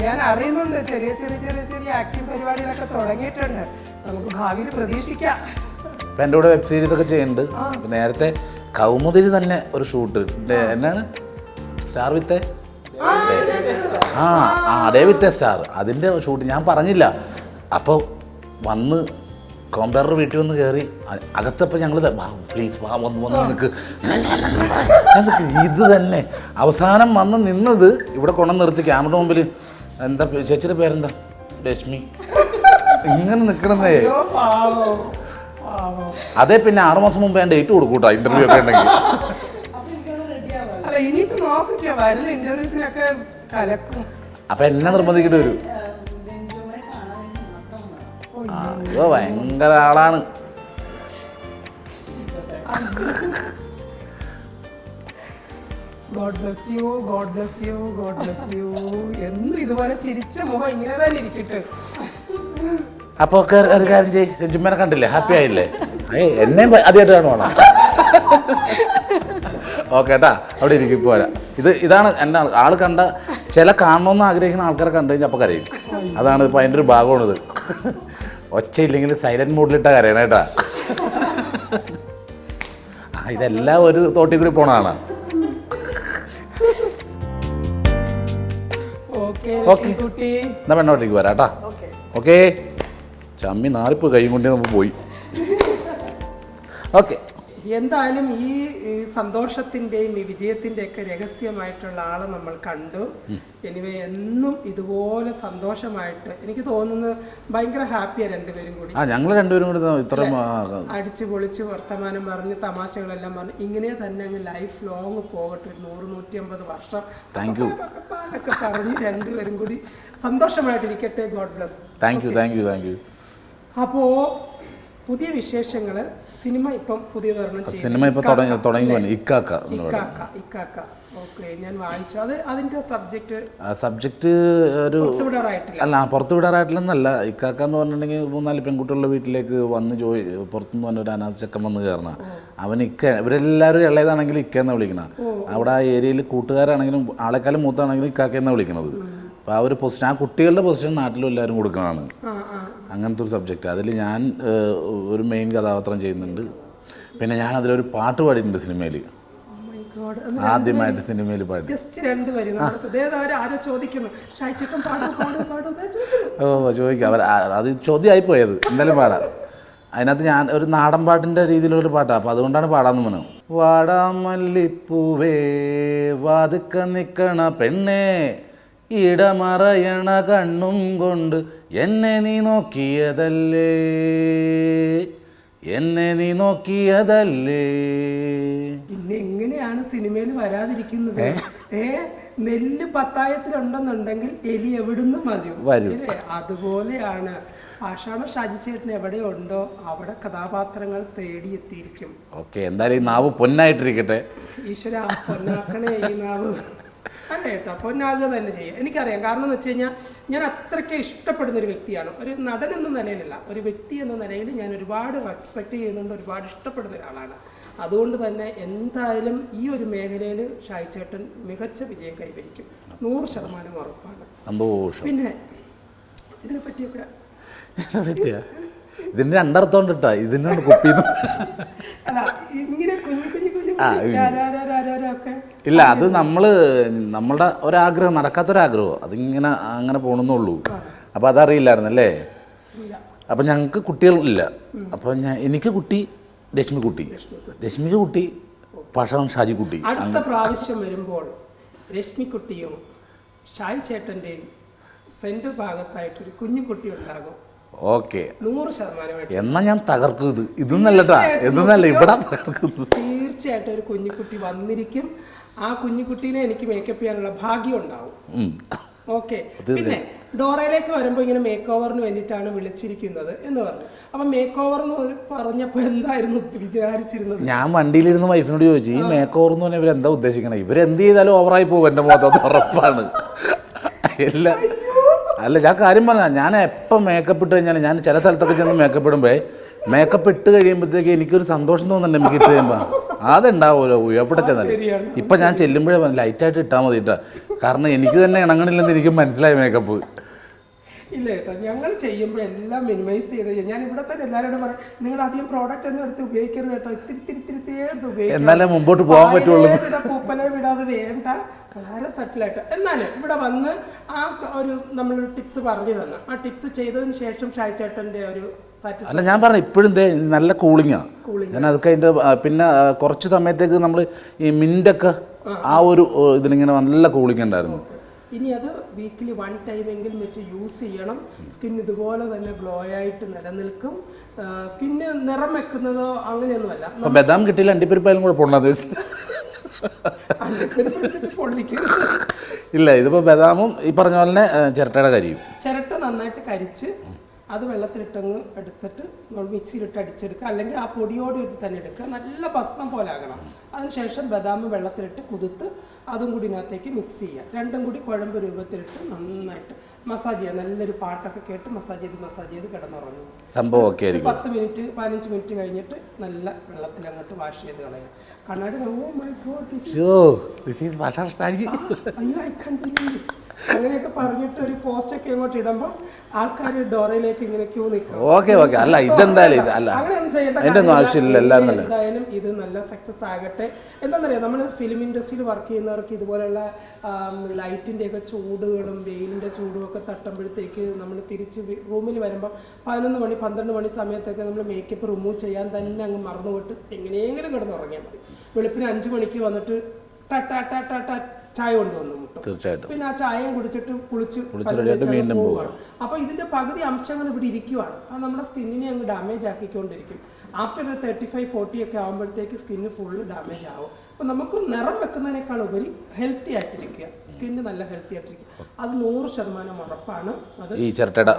ഞാൻ അറിയുന്നുണ്ട്, ചെറിയ ചെറിയ ചെറിയ ചെറിയ ആക്റ്റീവ് പരിപാടികളൊക്കെ തുടങ്ങിയിട്ടുണ്ട്, നമുക്ക് ഭാവിയിൽ പ്രതീക്ഷിക്കാം. ഇപ്പം എൻ്റെ കൂടെ വെബ് സീരീസ് ഒക്കെ ചെയ്യുന്നുണ്ട്. നേരത്തെ കൗമുദിൽ തന്നെ ഒരു ഷൂട്ട് എന്നാണ് സ്റ്റാർ വിത്ത് അതേ വിത്ത് സ്റ്റാർ, അതിൻ്റെ ഷൂട്ട് ഞാൻ പറഞ്ഞില്ല. അപ്പോൾ വന്ന് കോമ്പയറർ വീട്ടിൽ വന്ന് കയറി അകത്തപ്പോൾ ഞങ്ങൾ പ്ലീസ് വാ വന്ന് നിനക്ക് ഇത് തന്നെ അവസാനം വന്ന് നിന്നത് ഇവിടെ കൊണ്ടു നിർത്തി ക്യാമറ മുമ്പിൽ. എന്താ ചേച്ചിയുടെ പേരെന്താ? രശ്മി. ഇങ്ങനെ നിൽക്കണമെന്നേ. അതേ പിന്നെ 6 മാസം മുമ്പ് ഞാൻ ഡേറ്റ് കൊടുക്കൂട്ടോ ഇന്റർവ്യൂ ഒക്കെ ഉണ്ടെങ്കിൽ. അപ്പൊ എന്നെ നിർബന്ധിക്കേണ്ടി വരും. അയ്യോ ഭയങ്കര ആളാണ്. God bless you, God bless you, God bless you. എന്നും ഇതുപോലെ ചിരിച്ച മുഖം ഇങ്ങനെ തന്നെ ഇരിക്കട്ടെ. അപ്പൊ ഒരു കാര്യം ചെയ്യ്, രഞ്ജുമ്മേനെ കണ്ടില്ലേ, ഹാപ്പി ആയില്ലേ? എന്നെ ആദ്യമായിട്ട് കാണുവാണോ? ഓക്കെ ഏട്ടാ, അവിടെ ഇരിക്കും പോരാ. ഇതാണ് എന്നെ ആൾ കണ്ട ചില കാണണമെന്ന് ആഗ്രഹിക്കുന്ന ആൾക്കാരെ കണ്ടു കഴിഞ്ഞാൽ അപ്പോൾ കരയും. അതാണ് ഇപ്പം അതിൻ്റെ ഒരു ഭാഗമാണിത്. ഒച്ചയില്ലെങ്കിൽ സൈലന്റ് മോഡിലിട്ട കരയണം കേട്ടാ. ഇതെല്ലാം ഒരു തോട്ടിൽ കൂടി പോണതാണ്. കുട്ടി എന്നാ പെണ്ണോട്ടേക്ക് വരാട്ടാ. ഓക്കെ. ചമ്മി നാറിപ്പ് കൈ കൊണ്ട് നമ്മൾ പോയി. ഓക്കെ. എന്തായാലും ഈ സന്തോഷത്തിൻ്റെയും ഈ വിജയത്തിൻ്റെയൊക്കെ രഹസ്യമായിട്ടുള്ള ആളെ നമ്മൾ കണ്ടു. എനിവേ എന്നും ഇതുപോലെ സന്തോഷമായിട്ട് എനിക്ക് തോന്നുന്നു ഭയങ്കര ഹാപ്പിയാണ് രണ്ടുപേരും കൂടി. ഞങ്ങൾ രണ്ടുപേരും കൂടി ഇത്ര അടിച്ചു പൊളിച്ച് വർത്തമാനം പറഞ്ഞ് തമാശകളെല്ലാം പറഞ്ഞ് ഇങ്ങനെ തന്നെ അങ്ങ് ലൈഫ് ലോങ് പോകട്ടെ. 100-150 വർഷം ഒക്കെ പറഞ്ഞ് രണ്ടുപേരും കൂടി സന്തോഷമായിട്ടിരിക്കട്ടെ. God bless. Thank you. അപ്പോ പുതിയ വിശേഷങ്ങൾ സിനിമ ഇപ്പം പുതിയതൊരെണ്ണം സിനിമ ഇപ്പൊ തുടങ്ങി ഇക്കാക്ക. ഓക്കെ, ഞാൻ വായിച്ചു. അതിന്റെ സബ്ജക്റ്റ് ഒരു അല്ല പുറത്തു വിടാറായിട്ടില്ലെന്നല്ല. ഇക്കാക്ക എന്ന് പറഞ്ഞിട്ടുണ്ടെങ്കിൽ 3-4 പെൺകുട്ടികളുടെ വീട്ടിലേക്ക് വന്ന് പുറത്തുനിന്ന് വന്ന ഒരു അനാഥ ചെക്കൻ വന്ന് കയറണം. അവൻ ഇവരെല്ലാവരും ഇളയതാണെങ്കിൽ ഇക്കെന്നാണ് വിളിക്കണം. അവിടെ ആ ഏരിയയിൽ കൂട്ടുകാരാണെങ്കിലും ആളെക്കാളും മൂത്താണെങ്കിലും ഇക്കാക്കെന്നാണ് വിളിക്കുന്നത്. അപ്പോൾ ആ ഒരു പൊസിഷൻ, ആ കുട്ടികളുടെ പൊസിഷൻ നാട്ടിലും എല്ലാവരും കൊടുക്കണതാണ്. അങ്ങനത്തെ ഒരു സബ്ജക്റ്റ്. അതിൽ ഞാൻ ഒരു മെയിൻ കഥാപാത്രം ചെയ്യുന്നുണ്ട്. പിന്നെ ഞാൻ അതിലൊരു പാട്ട് പാടിയിട്ടുണ്ട് സിനിമയിൽ. ആദ്യമായിട്ട് സിനിമയിൽ പാടി. ചോദിക്കാം. അത് ചോദ്യമായി പോയത്. എന്തായാലും പാടാം. അതിനകത്ത് ഞാൻ ഒരു നാടൻ പാട്ടിൻ്റെ രീതിയിലുള്ളൊരു പാട്ടാണ്. അപ്പോൾ അതുകൊണ്ടാണ് പാടാമെന്ന് പറഞ്ഞു. വാടാമല്ലിപ്പൂവേ വാതുക്ക നിൽക്കണ പെണ്ണേ ഇടമറയണ കണ്ണും കൊണ്ട് എന്നെ നീ നോക്കിയതല്ലേ. പിന്നെ എങ്ങനെയാണ് സിനിമയിൽ വരാതിരിക്കുന്നത്? നെല്ല് പത്തായത്തിലുണ്ടെന്നുണ്ടെങ്കിൽ എലി എവിടുന്നും വരും. അതുപോലെയാണ് ആഷാണ ഷാജിച്ചേട്ടൻ എവിടെ ഉണ്ടോ അവിടെ കഥാപാത്രങ്ങൾ തേടിയെത്തിയിരിക്കും. ഓക്കെ, എന്തായാലും നാവ് പൊന്നായിട്ടിരിക്കട്ടെ. ഈശ്വര പൊന്നാക്കണേ ഈ നാവ്. അല്ല കേട്ടോ, പൊന്നാകുക തന്നെ ചെയ്യാം. എനിക്കറിയാം. കാരണം എന്ന് വെച്ച് കഴിഞ്ഞാൽ ഞാൻ അത്രയ്ക്ക് ഇഷ്ടപ്പെടുന്ന ഒരു വ്യക്തിയാണ്. ഒരു നടൻ എന്ന നിലയിലല്ല, ഒരു വ്യക്തി എന്ന നിലയിൽ ഞാൻ ഒരുപാട് റെസ്പെക്റ്റ് ചെയ്യുന്നുണ്ട്, ഒരുപാട് ഇഷ്ടപ്പെടുന്ന ഒരാളാണ്. അതുകൊണ്ട് തന്നെ എന്തായാലും ഈ ഒരു മേഖലയിൽ ഷായിച്ചേട്ടൻ മികച്ച വിജയം കൈവരിക്കും. 100% ഉറപ്പാണ്. സന്തോഷം. പിന്നെ ഇതിനെ പറ്റിയൊക്കെ ഇതിന്റെ രണ്ടർത്ഥം ഉണ്ട് കേട്ടോ. ഇതിനോട് കുപ്പി അല്ല, ഇങ്ങനെ കുഞ്ഞു ഇല്ല, അത് നമ്മളുടെ ഒരാഗ്രഹം, നടക്കാത്തൊരാഗ്രഹം, അതിങ്ങനെ അങ്ങനെ പോകണമെന്നുള്ളൂ. അപ്പം അതറിയില്ലായിരുന്നല്ലേ. അപ്പം ഞങ്ങൾക്ക് കുട്ടികളില്ല. അപ്പം എനിക്ക് കുട്ടി രശ്മിക്ക് കുട്ടി പാഷാണം ഷാജിക്കുട്ടി. അടുത്ത പ്രാവശ്യം വരുമ്പോൾ രശ്മിക്കുട്ടിയും ഷായി ചേട്ടൻ്റെയും സെൻറ്റർ ഭാഗത്തായിട്ടൊരു കുഞ്ഞുകുട്ടി ഉണ്ടാകും. ഓക്കെ, 100%. എന്നാ ഞാൻ തകർക്കും. ഇതൊന്നല്ലട്ടാ, ഇതൊന്നല്ല ഇവിടെ തകർക്കുന്നത്. തീർച്ചയായിട്ടും ഒരു കുഞ്ഞുകുട്ടി വന്നിരിക്കും. ആ കുഞ്ഞുകുട്ടീനെ എനിക്ക് മേക്കപ്പ് ചെയ്യാനുള്ള ഭാഗ്യം ഉണ്ടാവും. ഓക്കെ. പിന്നെ ഡോറയിലേക്ക് വരുമ്പോൾ ഇങ്ങനെ മേക്ക് ഓവറിന് വേണ്ടിയിട്ടാണ് വിളിച്ചിരിക്കുന്നത് എന്ന് പറഞ്ഞു. അപ്പം മേക്ക് ഓവർ എന്ന് പറഞ്ഞപ്പോൾ എന്തായിരുന്നു വിചാരിച്ചിരുന്നത്? ഞാൻ വണ്ടിയിലിരുന്ന് വൈഫിനോട് ചോദിച്ചു, ഈ മേക്ക് ഓവർ എന്ന് പറഞ്ഞാൽ ഇവരെന്താ ഉദ്ദേശിക്കണേ? ഇവരെന്ത് ചെയ്താലും ഓവറായി പോകും എൻ്റെ മുഖത്ത്, ഉറപ്പാണ്. എല്ലാം അല്ല, ഞാൻ കാര്യം പറഞ്ഞാൽ ഞാൻ എപ്പോൾ മേക്കപ്പ് ഇട്ട് കഴിഞ്ഞാൽ, ഞാൻ ചില സ്ഥലത്തൊക്കെ ചെന്ന് മേക്കപ്പ് ഇടുമ്പോൾ മേക്കപ്പ് ഇട്ട് കഴിയുമ്പോഴത്തേക്ക് എനിക്കൊരു സന്തോഷം തോന്നുന്നുണ്ട്. എനിക്ക് ഇട്ട് കഴിയുമ്പോൾ അതുണ്ടാവുമല്ലോ എവിടെ ചെന്നാലും. ഇപ്പം ഞാൻ ചെല്ലുമ്പോഴേ ലൈറ്റായിട്ട് ഇട്ടാൽ മതി കേട്ടോ. കാരണം എനിക്ക് തന്നെ ഇണങ്ങണില്ലെന്ന് എനിക്ക് മനസ്സിലായി മേക്കപ്പ്. ഇല്ല കേട്ടോ, ഞങ്ങൾ ചെയ്യുമ്പോൾ എല്ലാം മിനിമൈസ് ചെയ്ത് ഞാൻ ഇവിടെ തന്നെ എല്ലാവരോടും പറയാം, നിങ്ങൾ അധികം പ്രോഡക്റ്റ് ഒന്നും എടുത്ത് ഉപയോഗിക്കരുത് കേട്ടോ. ഇത്തിരി എന്നാലേ മുമ്പോട്ട് പോകാൻ പറ്റുള്ളൂ. പൂപ്പലെ വിടാതെ വേണ്ട, വളരെ സെറ്റിലായിട്ട്. എന്നാലും ഇവിടെ വന്ന് ആ ഒരു നമ്മളൊരു ടിപ്സ് പറഞ്ഞു തന്നു. ആ ടിപ്സ് ചെയ്തതിന് ശേഷം ഷായി ചേട്ടൻ്റെ ഒരു അല്ല, ഞാൻ പറഞ്ഞു ഇപ്പോഴും നല്ല കൂളിങ്ങാണ്. ഞാൻ അതൊക്കെ അതിൻ്റെ പിന്നെ കുറച്ച് സമയത്തേക്ക് നമ്മൾ ഈ മിൻ്റൊക്കെ ആ ഒരു ഇതിലിങ്ങനെ നല്ല കൂളിംഗ് ഉണ്ടായിരുന്നു. ഇനി അത് വീക്കിലി 1 ടൈമെങ്കിലും വെച്ച് യൂസ് ചെയ്യണം. സ്കിൻ ഇതുപോലെ തന്നെ ഗ്ലോ ആയിട്ട് നിലനിൽക്കും. സ്കിന്ന് നിറം വെക്കുന്നതോ അങ്ങനെയൊന്നുമല്ല. അപ്പോൾ ബദാം കിട്ടിയില്ല, അണ്ടിപ്പരിപ്പായാലും കൂടെ പോകണം. ഇല്ല, ഇതിപ്പോൾ ബദാമും ഈ പറഞ്ഞ പോലെ തന്നെ ചിരട്ടയുടെ കരിയും. ചിരട്ട നന്നായിട്ട് കരിച്ച് അത് വെള്ളത്തിലിട്ടങ്ങ് എടുത്തിട്ട് നമ്മൾ മിക്സിയിലിട്ട് അടിച്ചെടുക്കുക, അല്ലെങ്കിൽ ആ പൊടിയോട് തന്നെ എടുക്കുക. നല്ല ഭസ്മം പോലെ ആകണം. അതിനുശേഷം ബദാം വെള്ളത്തിലിട്ട് കുതിർത്ത് അതും കൂടി ഇതിനകത്തേക്ക് മിക്സ് ചെയ്യുക. രണ്ടും കൂടി കുഴമ്പ് രൂപത്തിലിട്ട് നന്നായിട്ട് മസാജ് ചെയ്യുക. നല്ലൊരു പാട്ടൊക്കെ കേട്ട് മസാജ് ചെയ്ത് കിടന്നുറങ്ങും. സംഭവം ഒക്കെ 10 മിനിറ്റ് 15 മിനിറ്റ് കഴിഞ്ഞിട്ട് നല്ല വെള്ളത്തിൽ അങ്ങോട്ട് വാഷ് ചെയ്ത് കളയുക. കണ്ണാടി, oh my God, this is wash. അയ്യോ, ഐ കാൻറ്റ് ബിലീവ്. അങ്ങനെയൊക്കെ പറഞ്ഞിട്ട് ഒരു പോസ്റ്റ് ഒക്കെ ഇങ്ങോട്ട് ഇടുമ്പോൾ ആൾക്കാർ ഡോറയിലേക്ക് ഇങ്ങനെ ക്യൂ നിൽക്കും. ഓക്കെ അല്ല ഇതെന്തായാലും ഇത് അല്ല അങ്ങനെയൊന്നും ചെയ്യേണ്ട അതിൻ്റെ ഒന്നും ആവശ്യമില്ല. എല്ലാവരും എന്തായാലും ഇത് നല്ല സക്സസ് ആകട്ടെ. എന്താണെന്നറിയാം, നമ്മൾ ഫിലിം ഇൻഡസ്ട്രിയിൽ വർക്ക് ചെയ്യുന്നവർക്ക് ഇതുപോലുള്ള ലൈറ്റിൻ്റെ ഒക്കെ ചൂടുകളും വെയിലിൻ്റെ ചൂടും ഒക്കെ തട്ടുമ്പോഴത്തേക്ക് നമ്മൾ തിരിച്ച് റൂമിൽ വരുമ്പോൾ 11 മണി 12 മണി സമയത്തൊക്കെ നമ്മൾ മേക്കപ്പ് റിമൂവ് ചെയ്യാൻ തന്നെ അങ്ങ് മറന്നുപോയിട്ട് എങ്ങനെയെങ്കിലും കിടന്ന് ഉറങ്ങിയാൽ മതി. വെളുപ്പിന് 5 മണിക്ക് വന്നിട്ട് ചായ കൊണ്ടുവന്നു മുട്ടും. തീർച്ചയായിട്ടും. പിന്നെ ആ ചായയും കുടിച്ചിട്ട് കുളിച്ച് വീണ്ടും പോവുകയാണ്. അപ്പോൾ ഇതിന്റെ പകുതി അംശങ്ങൾ ഇവിടെ ഇരിക്കുവാണ്. അത് നമ്മുടെ സ്കിന്നിനെ അങ്ങ് ഡാമേജ് ആക്കിക്കൊണ്ടിരിക്കും. ആഫ്റ്റർ 35-40 ഒക്കെ ആകുമ്പോഴത്തേക്ക് സ്കിന്ന് ഫുള്ള് ഡാമേജ് ആവും. അപ്പോൾ നമുക്ക് നിറം വെക്കുന്നതിനേക്കാൾ ഉപരി ഹെൽത്തി ആയിട്ടിരിക്കുക, സ്കിന്ന് നല്ല ഹെൽത്തി ആയിട്ടിരിക്കുക, അത് 100% ഉറപ്പാണ്. അത് ഈ ചിരട്ടയുടെ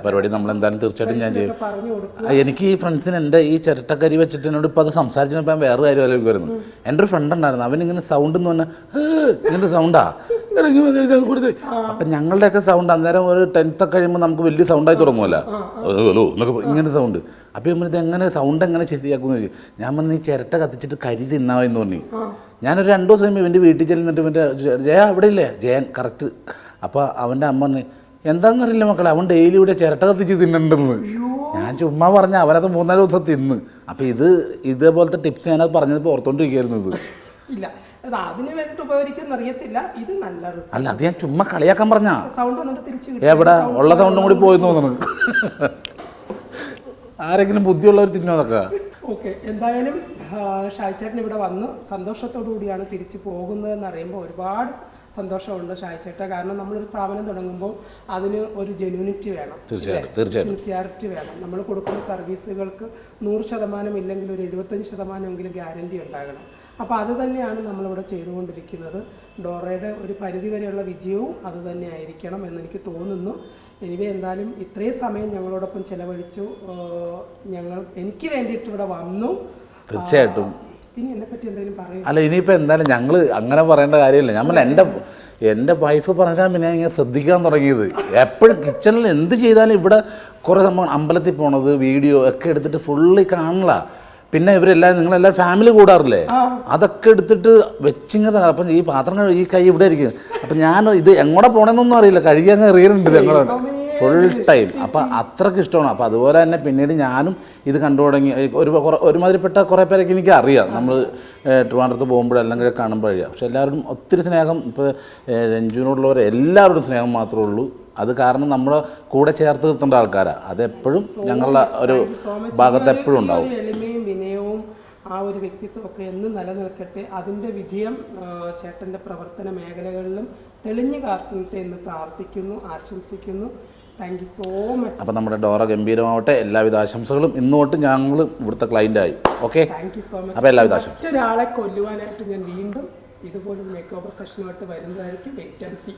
പരിപാടി നമ്മൾ എന്തായാലും തീർച്ചയായിട്ടും ഞാൻ ചെയ്യും. പറഞ്ഞു കൊടുക്കുക. എനിക്ക് ഈ ഫ്രണ്ട്സിന് എൻ്റെ ഈ ചിരട്ടക്കരി വെച്ചിട്ട് എന്നോട് ഇപ്പോൾ അത് സംസാരിച്ചപ്പോൾ വേറെ കാര്യം ആലോചിക്ക് വരുന്നു. എൻ്റെ ഒരു ഫ്രണ്ട് ഉണ്ടായിരുന്നു, അവനിങ്ങനെ സൗണ്ട് എന്ന് പറഞ്ഞാൽ ഇങ്ങനത്തെ സൗണ്ടാ കൊടുത്ത്. അപ്പം ഞങ്ങളുടെയൊക്കെ സൗണ്ട് അന്നേരം ഒരു 10th കഴിയുമ്പോൾ നമുക്ക് വലിയ സൗണ്ടായി തുടങ്ങുമല്ലോ, ഹലോ എന്നൊക്കെ ഇങ്ങനത്തെ സൗണ്ട്. അപ്പോൾ ഇത് എങ്ങനെ സൗണ്ട് എങ്ങനെ ശരിയാക്കുമെന്ന് ചോദിച്ചു. ഞാൻ പറഞ്ഞു ഈ ചിരട്ട കത്തിച്ചിട്ട് കരി തിന്നാമെന്ന് പറഞ്ഞു. ഞാനൊരു 2 ദിവസം ഇവൻ്റെ വീട്ടിൽ ചെല്ലുന്നിട്ട് ഇവൻ്റെ ജയ അവിടെ ഇല്ലേ ജയൻ കറക്റ്റ്. അപ്പോൾ അവൻ്റെ അമ്മ പറഞ്ഞു എന്താണെന്നറിയില്ല മക്കളെ, അവൻ ഡെയിലി ഇവിടെ ചിരട്ട കത്തിച്ച് തിന്നണ്ടെന്ന്. ഞാൻ ചുമ്മാ പറഞ്ഞ അവനത് 3-4 ദിവസം തിന്ന്. അപ്പോൾ ഇതേപോലത്തെ ടിപ്സ് ഞാനത് പറഞ്ഞപ്പോൾ ഓർത്തോണ്ടിരിക്കുന്നത് ഇല്ല, അത് അതിന് വേണ്ടിട്ട് ഉപകരിക്കുന്ന അറിയത്തില്ല. ഇത് നല്ല റിസൾട്ട് അല്ല, അത് ഞാൻ ചുമ്മാ കളിയാക്കാൻ പറഞ്ഞ സൗണ്ട് വന്നിട്ട് തിരിച്ച് എവിടെ ഉള്ള സൗണ്ടും കൂടി പോയെന്ന് തോന്നുന്നു. ആരെങ്കിലും ബുദ്ധിയുള്ളവർ തിന്നോ അതൊക്കെ. ഓക്കെ, എന്തായാലും ഷായ്ചേട്ടൻ ഇവിടെ വന്ന് സന്തോഷത്തോടു കൂടിയാണ് തിരിച്ചു പോകുന്നതെന്ന് അറിയുമ്പോൾ ഒരുപാട് സന്തോഷമുണ്ട് ഷായ്ചേട്ട. കാരണം നമ്മളൊരു സ്ഥാപനം തുടങ്ങുമ്പോൾ അതിന് ഒരു ജെന്യൂനിറ്റി വേണം, തീർച്ചയായിട്ടും സിൻസിയാരിറ്റി വേണം. നമ്മൾ കൊടുക്കുന്ന സർവീസുകൾക്ക് 100% ഇല്ലെങ്കിൽ ഒരു 75% ഗ്യാരണ്ടി ഉണ്ടാകണം. അപ്പോൾ അത് തന്നെയാണ് നമ്മളിവിടെ ചെയ്തുകൊണ്ടിരിക്കുന്നത്. ഡോറയുടെ ഒരു പരിധിവരെയുള്ള വിജയവും അത് തന്നെ ആയിരിക്കണം എന്നെനിക്ക് തോന്നുന്നു. എനിവേ എന്തായാലും ഇത്രയും സമയം ഞങ്ങളോടൊപ്പം ചിലവഴിച്ചു, എനിക്ക് വേണ്ടിയിട്ട് ഇവിടെ വന്നു. തീർച്ചയായിട്ടും. ഇനി എന്നെ പറ്റി എന്തെങ്കിലും പറയും? അല്ല, ഇനിയിപ്പോൾ എന്തായാലും ഞങ്ങൾ അങ്ങനെ പറയേണ്ട കാര്യമില്ല. നമ്മൾ എൻ്റെ വൈഫ് പറഞ്ഞാൽ പിന്നെ ഇങ്ങനെ ശ്രദ്ധിക്കാൻ തുടങ്ങിയത്. എപ്പോഴും കിച്ചണിൽ എന്ത് ചെയ്താലും ഇവിടെ കുറേ സംഭവം, അമ്പലത്തിൽ പോണത് വീഡിയോ ഒക്കെ എടുത്തിട്ട് ഫുള്ളി കാണില്ല. പിന്നെ ഇവരെല്ലാം നിങ്ങളെല്ലാം ഫാമിലി കൂടാറില്ലേ, അതൊക്കെ എടുത്തിട്ട് വെച്ചിങ്ങനെ. അപ്പം ഈ പാത്രങ്ങൾ ഈ കൈ ഇവിടെ ഇരിക്കും. അപ്പം ഞാൻ ഇത് എങ്ങോടെ പോകണമെന്നൊന്നും അറിയില്ല, കഴുകിയങ്ങ് എറിയുന്നുണ്ട് ഞങ്ങളോട് ഫുൾ ടൈം. അപ്പം അത്രയ്ക്ക് ഇഷ്ടമാണ്. അപ്പം അതുപോലെ തന്നെ പിന്നീട് ഞാനും ഇത് കണ്ടു തുടങ്ങി. ഒരുമാതിരിപ്പെട്ട കുറേ പേരൊക്കെ എനിക്ക് അറിയാം, നമ്മൾ ട്രിവാൻഡ്രത്ത് പോകുമ്പോഴെല്ലാം കൂടെ കാണുമ്പോഴേ. പക്ഷെ എല്ലാവരും ഒത്തിരി സ്നേഹം, ഇപ്പോൾ രഞ്ജുവിനോടുള്ളവർ എല്ലാവരും സ്നേഹം മാത്രമേ ഉള്ളൂ. അത് കാരണം നമ്മുടെ കൂടെ ചേർത്ത് നിർത്തേണ്ട ആൾക്കാരാണ്. അതെപ്പോഴും ഞങ്ങളുടെ ഒരു ഭാഗത്ത് എപ്പോഴും ഉണ്ടാവും. എളിമയും വിനയവും ആ ഒരു വ്യക്തിത്വമൊക്കെ എന്നും നിലനിൽക്കട്ടെ. അതിൻ്റെ വിജയം ചേട്ടൻ്റെ പ്രവർത്തന മേഖലകളിലും തെളിഞ്ഞു കാട്ടട്ടെ എന്ന് പ്രാർത്ഥിക്കുന്നു, ആശംസിക്കുന്നു. Thank you so much. അപ്പം നമ്മുടെ ഡോറ ഗംഭീരമാവട്ടെ. എല്ലാവിധ ആശംസകളും. ഇന്ന് തൊട്ട് ഞങ്ങൾ ഇവിടുത്തെ ക്ലൈൻ്റായി. Okay, thank you so much. അപ്പോൾ എല്ലാവിധ ആശംസ. ഒരാളെ കൊല്ലുവാനായിട്ട് ഞാൻ വീണ്ടും ഇതുപോലൊരു മേക്ക് ഓവർ സെഷനുമായിട്ട് വരുന്നതായിരിക്കും. Wait and see.